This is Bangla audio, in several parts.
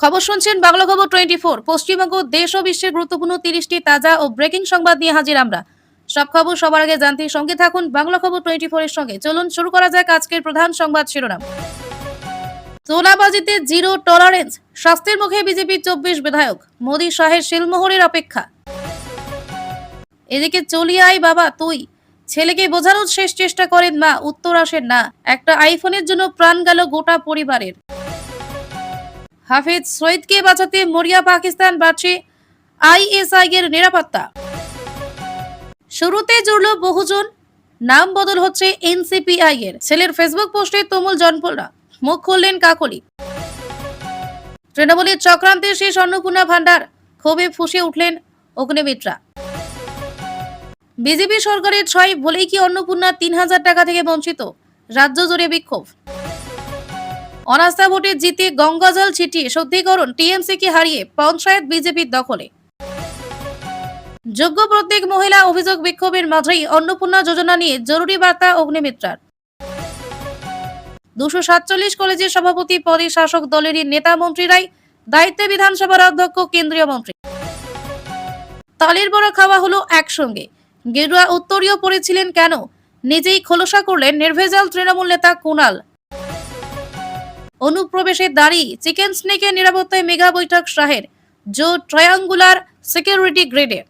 খবর শুনছেন বাংলা খবর 24। পশ্চিমবঙ্গ দেশ ও বিশ্বের গুরুত্বপূর্ণ 30টি তাজা ও ব্রেকিং সংবাদ নিয়ে হাজির আমরা। সব খবর সবার আগে জানতে সঙ্গে থাকুন বাংলা খবর 24 এর সঙ্গে। চলুন শুরু করা যাক আজকের প্রধান সংবাদ শিরোনাম। তোলাবাজিতে জিরো টলারেন্স, শাস্তির মুখে বিজেপির 24 বিধায়ক। মোদী শাহের শিলমোহরের অপেক্ষা। এদিকে চলিয়ে আয় বাবা তুই, ছেলেকে বোঝানোর শেষ চেষ্টা করেন মা, উত্তর আসেন না। একটা আইফোনের জন্য প্রাণ গেল গোটা পরিবারের। হাফিজ সইদকে বাঁচাতে মরিয়া পাকিস্তান, বাড়ছে আইএসআই এর নিরাপত্তা। শুরুতে জুড়ল বহুজন, নাম বদল হচ্ছে এনসিপিআই এর। ছেলের ফেসবুক পোস্টে তুমুল জনপোড়া, মুখ খুললেন কাকলি। তৃণমূলের চক্রান্তে শেষ অন্নপূর্ণা ভান্ডার, ক্ষোভে ফুঁসে উঠলেন অগ্নিমিত্রা। বিজেপি সরকারের ছয় বলেই কি অন্নপূর্ণা 3000 টাকা থেকে বঞ্চিত? রাজ্য জুড়ে বিক্ষোভ। অনাস্থা ভোটে জিতে গঙ্গাজল ছিটিয়ে শুদ্ধিকরণ, টিএমসিকে হারিয়ে পঞ্চায়েত বিজেপির দখলে। যোগ্য প্রত্যেক মহিলা অভিযোগ বিক্ষোভের মাঝেই অন্নপূর্ণা যোজনা নিয়ে জরুরি বার্তা অগ্নিমিত্রার। 247 কলেজের সভাপতি পদে শাসক দলেরই নেতা মন্ত্রীরাই দায়িত্বে, বিধানসভার অধ্যক্ষ কেন্দ্রীয় মন্ত্রী। তালের বড়া খাওয়া হলো একসঙ্গে, গেরুয়া উত্তরীয় পড়েছিলেন কেন? নিজেই খোলসা করলেন নির্ভেজাল তৃণমূল নেতা কুণাল। অনুপ্রবেশের দাঁড়ি, চিকেন স্নেকের নিরাপত্তায় মেগা বৈঠক শাহের, জো ট্রায়াঙ্গুলার সিকিউরিটি গ্রেডে।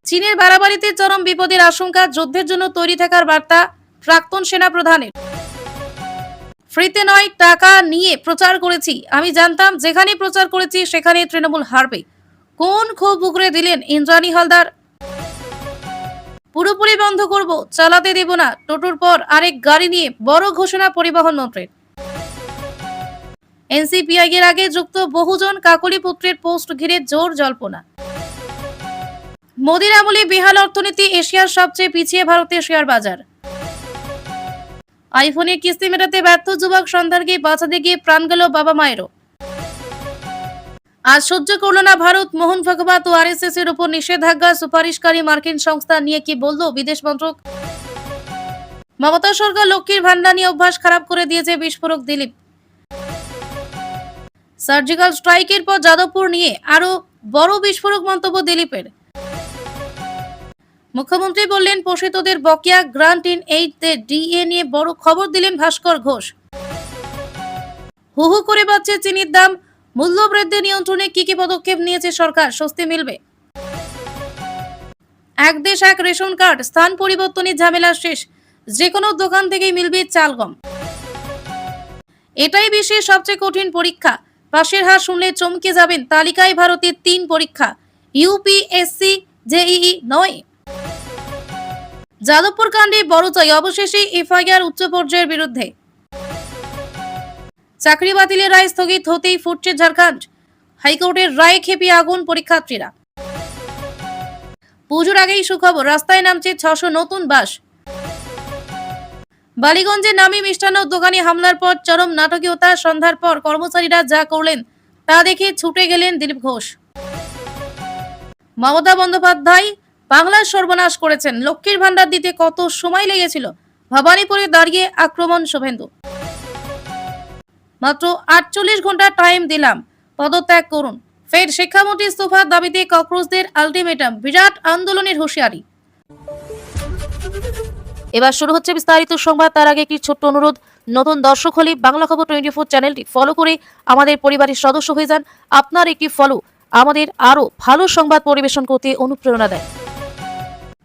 চীনের বাড়াবাড়িতে চরম বিপদের আশঙ্কা, যুদ্ধের জন্য তৈরি থাকার বার্তা প্রাক্তন সেনা প্রধানের। ফ্রিতে নয়, টাকা নিয়ে প্রচার করেছি, আমি জানতাম যেখানে প্রচার করেছি সেখানে তৃণমূল হারবে। কোন ক্ষোভ উগরে দিলেন ইন্দ্রাণী হালদার। পুরোপুরি বন্ধ করব, চালাতে দেব না, টোটোর পর আরেক গাড়ি নিয়ে বড় ঘোষণা পরিবহন মন্ত্রীর। এনসিপিআই এর আগে যুক্ত বহুজন, কাকলি পুত্রের পোস্ট ঘিরে জোর জল্পনা। মোদির আমলে বেহাল অর্থনীতি, এশিয়ার সবচেয়ে পিছিয়ে ভারতের শেয়ার বাজার। আইফোনের কিস্তি মেটাতে ব্যর্থ যুবক সন্তানকে বাঁচাতে গিয়ে প্রাণ গেল বাবা মায়েরও। আজ সহ্য করল না ভারত, মোহন ভাগবত ও আরএসএস এর উপর নিষেধাজ্ঞা সুপারিশকারী মার্কিন সংস্থা নিয়ে কি বলল বিদেশ মন্ত্রক। মমতা সরকার লক্ষ্মীর ভান্ডার নিয়ে অভ্যাস খারাপ করে দিয়েছে, বিস্ফোরক দিলীপ। সার্জিক্যাল স্ট্রাইকের পর যাদবপুর নিয়ে আরো বড় বিস্ফোরক মন্তব্য দিলীপের। মুখ্যমন্ত্রী বললেন পোষিতদের বকেয়া গ্রান্ট ইন এইড ডিএ নিয়ে বড় খবর দিলেন ভাস্কর ঘোষ। হু হু করে বাড়ছে চিনির দাম, মূল্যবৃদ্ধি নিয়ন্ত্রণে কি কি পদক্ষেপ নিয়েছে সরকার, স্বস্তি মিলবে। এক দেশ এক রেশন কার্ড, স্থান পরিবর্তনের ঝামেলা শেষ, যে কোনো দোকান থেকেই মিলবে চাল গম। এটাই বিশ্বের সবচেয়ে কঠিন পরীক্ষা, পাশের হার শুনলে চমকে যাবেন, তালিকায় ভারতের 3 পরীক্ষা, ইউপিএসসি জেইই নয়। যাদবপুর কাণ্ডে বড় জয়, অবশেষে এফআইআর উচ্চ পর্যায়ের বিরুদ্ধে। চাকরি বাতিলের রায় স্থগিত হতেই ফুটছে ঝাড়খণ্ড, হাইকোর্টের রায়ে খেপে আগুন পরীক্ষার্থীরা। পুজোর আগেই সুখবর, রাস্তায় নামছে 600 নতুন বাস। বালিগঞ্জে নামি মিষ্টান্ন দোকানে হামলার পর চরম নাটকীয়তা, সন্ধ্যার পর কর্মচারীরা যা করলেন তা দেখে ছুটে গেলেন দিলীপ ঘোষ। মমতা বন্দ্যোপাধ্যায় বাংলার সর্বনাশ করেছেন, লক্ষ্মীর ভান্ডার দিতে কত সময় লেগেছিল, ভবানীপুরে দাঁড়িয়ে আক্রমণ শুভেন্দু। মাত্র 48 ঘন্টা টাইম দিলাম, পদত্যাগ করুন। ফের শিক্ষামন্ত্রী ইস্তফার দাবিতে ককরোচদের আলটিমেটাম, বিরাট আন্দোলনের হুঁশিয়ারি। এবার শুরু হচ্ছে বিস্তারিত সংবাদ। তার আগে একটি ছোট্ট অনুরোধ, নতুন দর্শক হলে বাংলা খবর 24 চ্যানেলটি ফলো করে আমাদের পরিবারের সদস্য হয়ে যান। আপনার একটি ফলো আমাদের আরো ভালো সংবাদ পরিবেশন করতে অনুপ্রেরণা দেয়।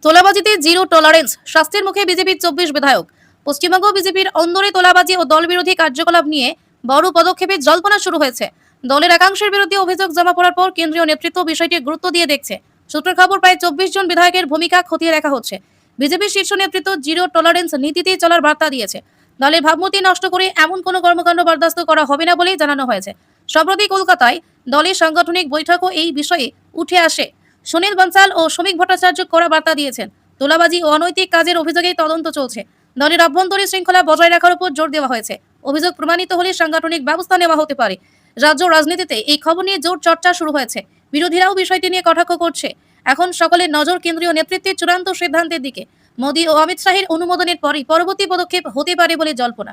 তোলাবাজিতে জিরো টলারেন্স, শাস্তির মুখে বিজেপির 24 বিধায়ক। পশ্চিমবঙ্গ বিজেপির অন্দরে তোলাবাজি ও দলবিরোধী কার্যকলাপ নিয়ে বড় পদক্ষেপের জল্পনা শুরু হয়েছে। দলের একাংশের বিরুদ্ধে অভিযোগ জমা পড়ার পর কেন্দ্রীয় নেতৃত্ব বিষয়টি গুরুত্ব দিয়ে দেখছে। সূত্রের খবর, প্রায় 24 জন বিধায়কের ভূমিকা খতিয়ে দেখা হচ্ছে। বিজেপির শীর্ষ নেতৃত্ব জিরো টলারেন্স নীতিতেই চলার বার্তা দিয়েছে। দলের ভাবমূর্তি নষ্ট করে এমন কোনো কর্মকাণ্ড বরদাস্ত করা হবে না বলেই জানানো হয়েছে। সম্প্রতি কলকাতায় দলের সাংগঠনিক বৈঠকও এই বিষয়ে উঠে আসে। সুনীল বনসাল ও শ্রমিক ভট্টাচার্য কড়া বার্তা দিয়েছেন। তোলাবাজি ও অনৈতিক কাজের অভিযোগে তদন্ত চলছে। দলের অভ্যন্তরীণ শৃঙ্খলা বজায় রাখার উপর জোর দেওয়া হয়েছে। অভিযোগ প্রমাণিত হলে সাংগঠনিক ব্যবস্থা নেওয়া হতে পারে। রাজ্য রাজনীতিতে এই খবর নিয়ে জোর চর্চা শুরু হয়েছে। বিরোধীরাও বিষয়টি নিয়ে কটাক্ষ করছে। এখন সকলের নজর কেন্দ্রীয় নেতৃত্বের চূড়ান্ত সিদ্ধান্তের দিকে। মোদী ও অমিত শাহের অনুমোদনের পরই পরবর্তী পদক্ষেপ হতে পারে বলে জল্পনা।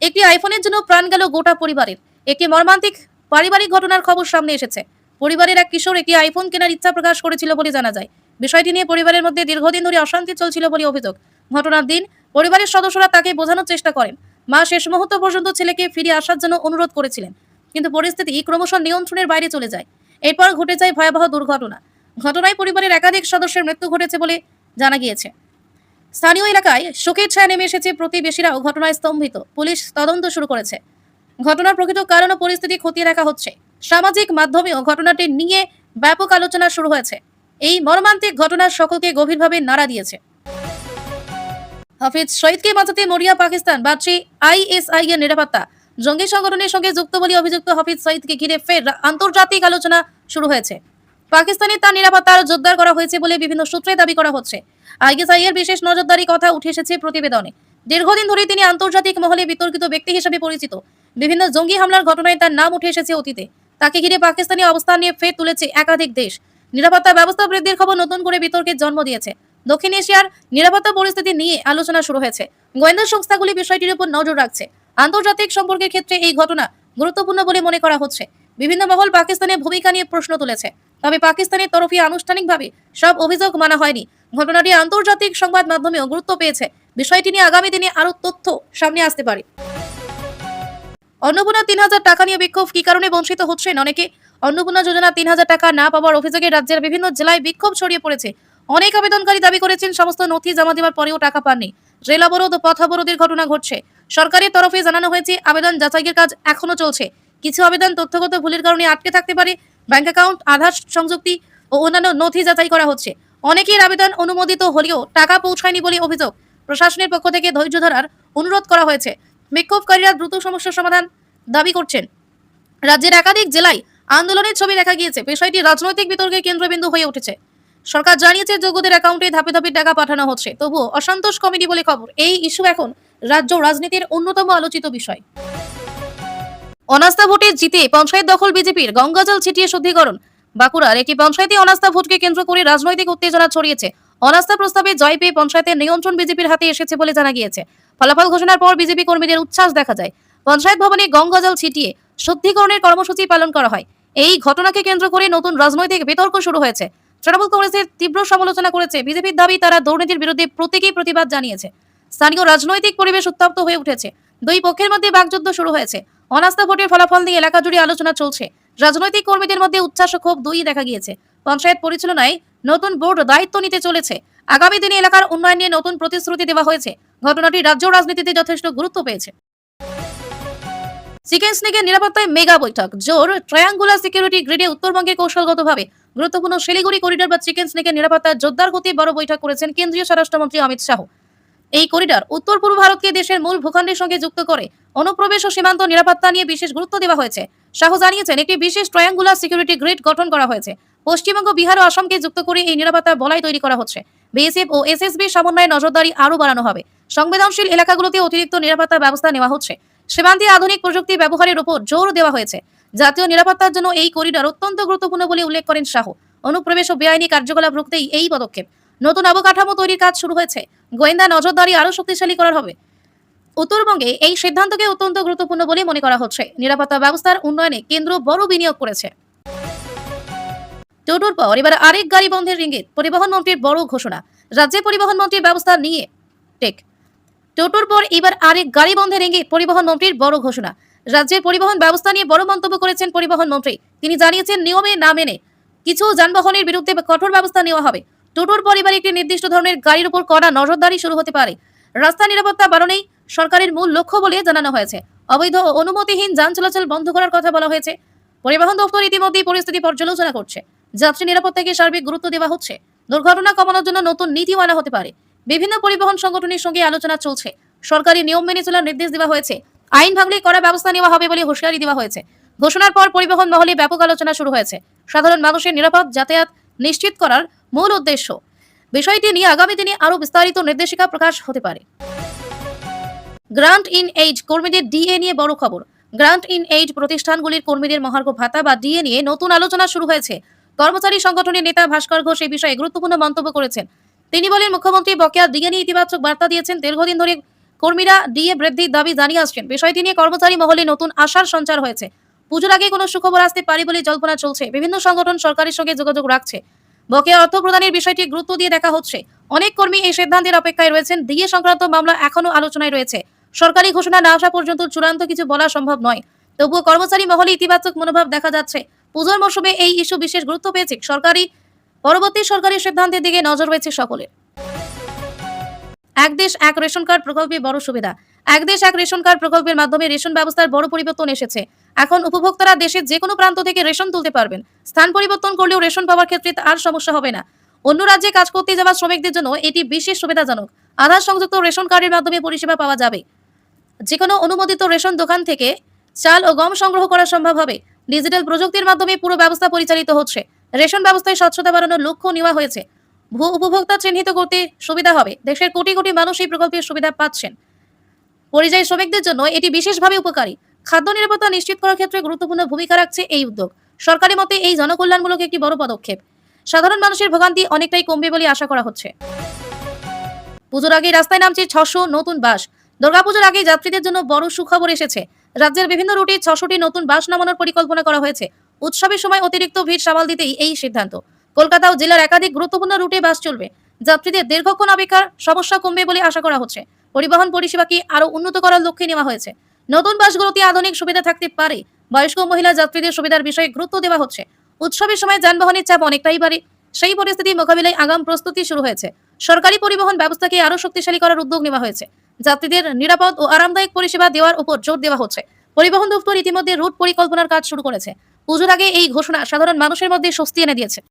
একটি আইফোনের জন্য প্রাণ গেল গোটা পরিবারের। একটি মর্মান্তিক পারিবারিক ঘটনার খবর সামনে এসেছে। পরিবারের এক কিশোর একটি আইফোন কেনার ইচ্ছা প্রকাশ করেছিল বলে জানা যায়। বিষয়টি নিয়ে পরিবারের মধ্যে দীর্ঘদিন ধরে অশান্তি চলছিল বলে অভিযোগ। ঘটনার দিন পরিবারের সদস্যরা তাকে বোঝানোর চেষ্টা করেন। মা শেষ মুহূর্ত পর্যন্ত ছেলেকে ফিরে আসার জন্য অনুরোধ করেছিলেন, কিন্তু পরিস্থিতি ক্রমশ নিয়ন্ত্রণের বাইরে চলে যায়। এরপর ঘটে যায় ভয়াবহ দুর্ঘটনা। ঘটনায় পরিবারের একাধিক সদস্যের মৃত্যু ঘটেছে বলে জানা গিয়েছে। স্থানীয় এলাকায় শোকের ছায়া নেমে এসেছে, প্রতিবেশীরাও ঘটনায় স্তম্ভিত। পুলিশ তদন্ত শুরু করেছে। ঘটনার প্রকৃত কারণ ও পরিস্থিতি খতিয়ে দেখা হচ্ছে। সামাজিক মাধ্যমেও ঘটনাটি নিয়ে ব্যাপক আলোচনা শুরু হয়েছে। এই মর্মান্তিক ঘটনা সকলকে গভীরভাবে নাড়া দিয়েছে। হাফিজ সঈদকে বাঁচাতে মরিয়া পাকিস্তান, বাড়ছে আইএসআই এর নিরাপত্তা। জঙ্গি সংগঠনের সঙ্গে যুক্ত বলে অভিযুক্ত হাফিজ সঈদকে ঘিরে ফের আন্তর্জাতিক আলোচনা শুরু হয়েছে। পাকিস্তানে তার নিরাপত্তা আরো জোরদার করা হয়েছে বলে বিভিন্ন সূত্রে দাবি করা হচ্ছে। আইএসআই এর বিশেষ নজরদারি কথা উঠে এসেছে প্রতিবেদনে। দীর্ঘদিন ধরে তিনি আন্তর্জাতিক মহলে বিতর্কিত ব্যক্তি হিসেবে পরিচিত। বিভিন্ন জঙ্গি হামলার ঘটনায় তার নাম উঠে এসেছে অতীতে। তাকে ঘিরে পাকিস্তানি অবস্থান নিয়ে ফের তুলেছে একাধিক দেশ। নিরাপত্তা ব্যবস্থা বৃদ্ধির খবর নতুন করে বিতর্কের জন্ম দিয়েছে। দক্ষিণ এশিয়ার নিরাপত্তা পরিস্থিতি নিয়ে আলোচনা শুরু হয়েছে। গোয়েন্দা সংস্থাগুলি বিষয়টির উপর নজর রাখছে। আন্তর্জাতিক সম্পর্কের ক্ষেত্রে এই ঘটনা গুরুত্বপূর্ণ বলে মনে করা হচ্ছে। বিভিন্ন মহল পাকিস্তানের ভূমিকা নিয়ে প্রশ্ন তুলেছে, তবে পাকিস্তানের তরফে আনুষ্ঠানিকভাবে সব অভিযোগ মানা হয়নি। ঘটনাটি আন্তর্জাতিক সংবাদ মাধ্যমেও গুরুত্ব পেয়েছে। বিষয়টি নিয়ে আগামী দিনে আরো তথ্য সামনে আসতে পারে। অন্নপূর্ণা ৩,০০০ টাকা নিয়ে বিক্ষোভ, কি কারণে বঞ্চিত হচ্ছেন অনেকে? অন্নপূর্ণা যোজনা ৩,০০০ টাকা না পাওয়ার অভিযোগে রাজ্যের বিভিন্ন জেলায় বিক্ষোভ ছড়িয়ে পড়েছে। অনেক আবেদনকারী দাবি করেছেন সমস্ত নথি জমা দেওয়ার পরেও টাকা পাননি। রেল অবরোধ ও পথ অবরোধের ঘটনা ঘটছে। সরকারের তরফে জানানো হয়েছে আবেদন যাচাইয়ের কাজ এখনো চলছে। কিছু আবেদন তথ্যগত ভুলের কারণে আটকে থাকতে পারে। ব্যাংক অ্যাকাউন্ট, আধার সংযুক্তি ও অন্যান্য নথি যাচাই করা হচ্ছে। অনেকের আবেদন অনুমোদিত হলেও টাকা পৌঁছায়নি বলে অভিযোগ। প্রশাসনের পক্ষ থেকে ধৈর্য ধরার অনুরোধ করা হয়েছে। বিক্ষোভকারীরা দ্রুত সমস্যার সমাধান দাবি করছেন। রাজ্যের একাধিক জেলায় আন্দোলনের ছবি দেখা গিয়েছে। বিষয়টি রাজনৈতিক বিতর্কের কেন্দ্রবিন্দু হয়ে উঠেছে। সরকার জানিয়েছে যোগ্যদের অ্যাকাউন্টে ধাপে ধাপে টাকা পাঠানো হচ্ছে, তবুও অসন্তোষ কমেনি বলে খবর। এই ইস্যু এখন রাজ্য রাজনীতির অন্যতম আলোচিত বিষয়। অনাস্থা ভোটে জিতে পঞ্চায়েত দখল বিজেপির, গঙ্গাজল ছিটিয়ে শুদ্ধিকরণ। বাঁকুড়ার একটি পঞ্চায়েতে অনাস্থা ভোটকে কেন্দ্র করে রাজনৈতিক উত্তেজনা ছড়িয়েছে। অনাস্থা প্রস্তাবে জয় পেয়ে পঞ্চায়েতের নিয়ন্ত্রণ বিজেপির হাতে এসেছে বলে জানা গিয়েছে। ফলাফল ঘোষণার পর বিজেপি কর্মীদের উচ্ছ্বাস দেখা যায়। পঞ্চায়েত ভবনে গঙ্গাজল ছিটিয়ে শুদ্ধিকরণের কর্মসূচি পালন করা হয়। এই ঘটনাকে কেন্দ্র করে নতুন রাজনৈতিক বিতর্ক শুরু হয়েছে। তৃণমূল কংগ্রেসের তীব্র সমালোচনা করেছে। বিজেপির দাবি তারা দুর্নীতির বিরুদ্ধে প্রতীকী প্রতিবাদ জানিয়েছে। স্থানীয় রাজনৈতিক পরিবেশ উত্তপ্ত হয়ে উঠেছে। দুই পক্ষের মধ্যে বাকযুদ্ধ শুরু হয়েছে। অনাস্থা ভোটের ফলাফল নিয়ে এলাকা জুড়ে আলোচনা চলছে। রাজনৈতিক কর্মীদের মধ্যে উচ্ছ্বাস ও ক্ষোভ দুই দেখা গিয়েছে। পঞ্চায়েত পরিচালনায় নতুন বোর্ড দায়িত্ব নিতে চলেছে। আগামী দিনে এলাকার উন্নয়ন নিয়ে নতুন প্রতিশ্রুতি দেওয়া হয়েছে। ঘটনাটি রাজ্য রাজনীতিতে যথেষ্ট গুরুত্ব পেয়েছে। চিকেন স্নেকের নিরাপত্তায় মেগা বৈঠক, জোর ট্রায়াঙ্গুলার সিকিউরিটি গ্রিডে উত্তরবঙ্গের কৌশলগতভাবে গুরুত্বপূর্ণ শিলিগুড়ি করিডোর বা চিকেন স্নেকের নিরাপত্তার জোরদার করতে বড় বৈঠক করেছেন কেন্দ্রীয় স্বরাষ্ট্রমন্ত্রী অমিত শাহ। এই করিডোর উত্তর পূর্ব ভারতকে দেশের মূল ভূখণ্ডের সঙ্গে যুক্ত করে। অনুপ্রবেশ ও সীমান্ত নিরাপত্তা নিয়ে বিশেষ গুরুত্ব দেওয়া হয়েছে। শাহ জানিয়েছেন একটি বিশেষ ট্রায়াঙ্গুলার সিকিউরিটি গ্রিড গঠন করা হয়েছে। পশ্চিমবঙ্গ, বিহার ও আসামকে যুক্ত করে এই নিরাপত্তার বলয় তৈরি করা হচ্ছে। বিএসএফ ও এসএসবি সমন্বয়ে নজরদারি আরও বাড়ানো হবে। সংবেদনশীল এলাকাগুলোতে অতিরিক্ত নিরাপত্তার ব্যবস্থা নেওয়া হচ্ছে। সীমান্তে আধুনিক প্রযুক্তি ব্যবহারের উপর জোর দেওয়া হয়েছে। জাতীয় নিরাপত্তার জন্য এই করিডোর অত্যন্ত গুরুত্বপূর্ণ বলে উল্লেখ করেন শাহ। অনুপ্রবেশ ও বেআইনি কার্যকলাপ রুখতেই এই পদক্ষেপ। নতুন অবকাঠামো তৈরির কাজ শুরু হয়েছে। গোয়েন্দা নজরদারি আরও শক্তিশালী করা হবে। উত্তরবঙ্গে এই সিদ্ধান্তকে অত্যন্ত গুরুত্বপূর্ণ বলে মনে করা হচ্ছে। নিরাপত্তা ব্যবস্থার উন্নয়নে কেন্দ্র বড় বিনিয়োগ করেছে। টোটোর পর এবার আরেক গাড়ি বন্ধের ইঙ্গিত, পরিবহন মন্ত্রীর বড় ঘোষণা। রাজ্যে পরিবহন মন্ত্রীর ব্যবস্থা নিয়ে টোটোর পর এবার আরেক গাড়ি বন্ধের ইঙ্গিত, পরিবহন মন্ত্রীর বড় ঘোষণা। রাজ্যের পরিবহন ব্যবস্থা নিয়ে বড় মন্তব্য করেছেন পরিবহন মন্ত্রী। তিনি জানিয়েছেন নিয়মে না মেনে কিছু যানবাহনের বিরুদ্ধে কঠোর ব্যবস্থা নেওয়া হবে। টোটোর পর এবার একটি নির্দিষ্ট ধরনের গাড়ির উপর কড়া নজরদারি শুরু হতে পারে। রাস্তা নিরাপত্তা বাড়ানোই সরকারের মূল লক্ষ্য বলে জানানো হয়েছে। অবৈধ ও অনুমতিহীন যান চলাচল বন্ধ করার কথা বলা হয়েছে। পরিবহন দপ্তর ইতিমধ্যেই পরিস্থিতি পর্যালোচনা করছে। যাত্রী নিরাপত্তাকে সার্বিক গুরুত্ব দেওয়া হচ্ছে। দুর্ঘটনা কমানোর জন্য নতুন নীতিও আনা হতে পারে। বিভিন্ন পরিবহন সংগঠনের সঙ্গে আলোচনা চলছে। সরকারি নিয়ম মেনে চলার নির্দেশ দেওয়া হয়েছে। আইন ভাঙলে কড়া ব্যবস্থা নেওয়া হবে বলে হুঁশিয়ারি দেওয়া হয়েছে। ঘোষণার পর পরিবহন মহলে ব্যাপক আলোচনা শুরু হয়েছে। সাধারণ মানুষের নিরাপদ যাতায়াত নিশ্চিত করার মূল উদ্দেশ্য। বিষয়টি নিয়ে আগামী দিনে আরও বিস্তারিত নির্দেশিকা প্রকাশ হতে পারে। গ্রান্ট ইন এইড কর্মীদের ডিএ নিয়ে বড় খবর। গ্রান্ট ইন এইড প্রতিষ্ঠানগুলির কর্মীদের মহার্ঘ ভাতা বা ডিএ নিয়ে নতুন আলোচনা শুরু হয়েছে। কর্মচারী সংগঠনের নেতা ভাস্কর ঘোষ এই বিষয়ে গুরুত্বপূর্ণ মন্তব্য করেছেন। তিনি বলেন, মুখ্যমন্ত্রী বকেয়া ডিএ নিয়ে ইতিবাচক বার্তা দিয়েছেন। দীর্ঘদিন ধরে কর্মীরা ডিএ বৃদ্ধির দাবি জানিয়ে আসছেন। বিষয়টি নিয়ে কর্মচারী মহলে নতুন আশার সঞ্চার হয়েছে। পুজোর আগে কোনো সুখবর আসতে পারে বলে জল্পনা চলছে। বিভিন্ন সংগঠন সরকারের সঙ্গে যোগাযোগ রাখছে। বকেয়া অর্থ প্রদানের বিষয়টি গুরুত্ব দিয়ে দেখা হচ্ছে। অনেক কর্মী এই সিদ্ধান্তের অপেক্ষায় রয়েছেন। ডিএ সংক্রান্ত মামলা এখনো আলোচনায় রয়েছে। সরকারি ঘোষণা না আসা পর্যন্ত চূড়ান্ত কিছু বলা সম্ভব নয়। তবুও কর্মচারী মহলে ইতিবাচক মনোভাব দেখা যাচ্ছে। পুজোর মৌসুমে এই ইস্যু বিশেষ গুরুত্ব পেয়েছে। পরবর্তী সরকারি সিদ্ধান্তের দিকে নজর রয়েছে সকলের। এক দেশ এক রেশন কার্ড প্রকল্পে বড় সুবিধা। এক দেশ এক রেশন কার্ড প্রকল্পের মাধ্যমে রেশন ব্যবস্থার বড় পরিবর্তন এসেছে। এখন উপভোক্তারা দেশের যে কোনো প্রান্ত থেকে রেশন তুলতে পারবেন। স্থান পরিবর্তন করলেও রেশন পাওয়ার ক্ষেত্রে আর সমস্যা হবে না। অন্য রাজ্যে কাজ করতে যাওয়া শ্রমিকদের জন্য এটি বিশেষ সুবিধাজনক। আধার সংযুক্ত রেশন কার্ডের মাধ্যমে পরিষেবা পাওয়া যাবে। যে কোনো অনুমোদিত রেশন দোকান থেকে চাল ও গম সংগ্রহ করা সম্ভব হবে। ডিজিটাল প্রযুক্তির মাধ্যমে পুরো ব্যবস্থা পরিচালিত হচ্ছে। রেশন ব্যবস্থায় স্বচ্ছতা বাড়ানোর লক্ষ্য নেওয়া হয়েছে। ভূ উপভোক্তা চিহ্নিত করতে সুবিধা হবে। দেশের কোটি কোটি মানুষ এই প্রকল্পের সুবিধা পাচ্ছেন। পরিযায়ী শ্রমিকদের জন্য এটি বিশেষভাবে উপকারী। খাদ্য নিরাপত্তা নিশ্চিত করার ক্ষেত্রে গুরুত্বপূর্ণ ভূমিকা রাখছে এই উদ্যোগ। সরকারি মতে এই জনকল্যাণমূলক একটি বড় পদক্ষেপ। সাধারণ মানুষের ভোগান্তি অনেকটাই কমবে বলে আশা করা হচ্ছে। পুজোর আগে রাস্তায় নামছে 600 নতুন বাস। দুর্গাপুজোর আগে যাত্রীদের জন্য বড় সুখবর এসেছে। রাজ্যের বিভিন্ন রুটে 600টি নতুন বাস নামানোর পরিকল্পনা করা হয়েছে। উৎসবের সময় অতিরিক্ত ভিড় সামাল দিতেই এই সিদ্ধান্ত। কলকাতা ও জেলার একাধিক গুরুত্বপূর্ণ রুটে বাস চলবে। যাত্রীদের দীর্ঘক্ষণ অপেক্ষার সমস্যা কমবে বলে আশা করা হচ্ছে। পরিবহন পরিষেবাকে আরো উন্নত করার লক্ষ্যে নেওয়া হয়েছে। নতুন বাসগুলোতে আধুনিক সুবিধা থাকতে পারে। বয়স্ক মহিলা যাত্রীদের সুবিধার বিষয়ে গুরুত্ব দেওয়া হচ্ছে। উৎসবের সময় যানবাহনের চাপ অনেকটাই বাড়ে। সেই পরিস্থিতি মোকাবিলায় আগাম প্রস্তুতি শুরু হয়েছে। সরকারি পরিবহন ব্যবস্থাকে আরো শক্তিশালী করার উদ্যোগ নেওয়া হয়েছে। যাত্রীদের নিরাপদ ও আরামদায়ক পরিষেবা দেওয়ার উপর জোর দেওয়া হচ্ছে। পরিবহন দপ্তর ইতিমধ্যে রুট পরিকল্পনার কাজ শুরু করেছে। পুজোর আগে এই ঘোষণা সাধারণ মানুষের মধ্যে স্বস্তি এনে দিয়েছে।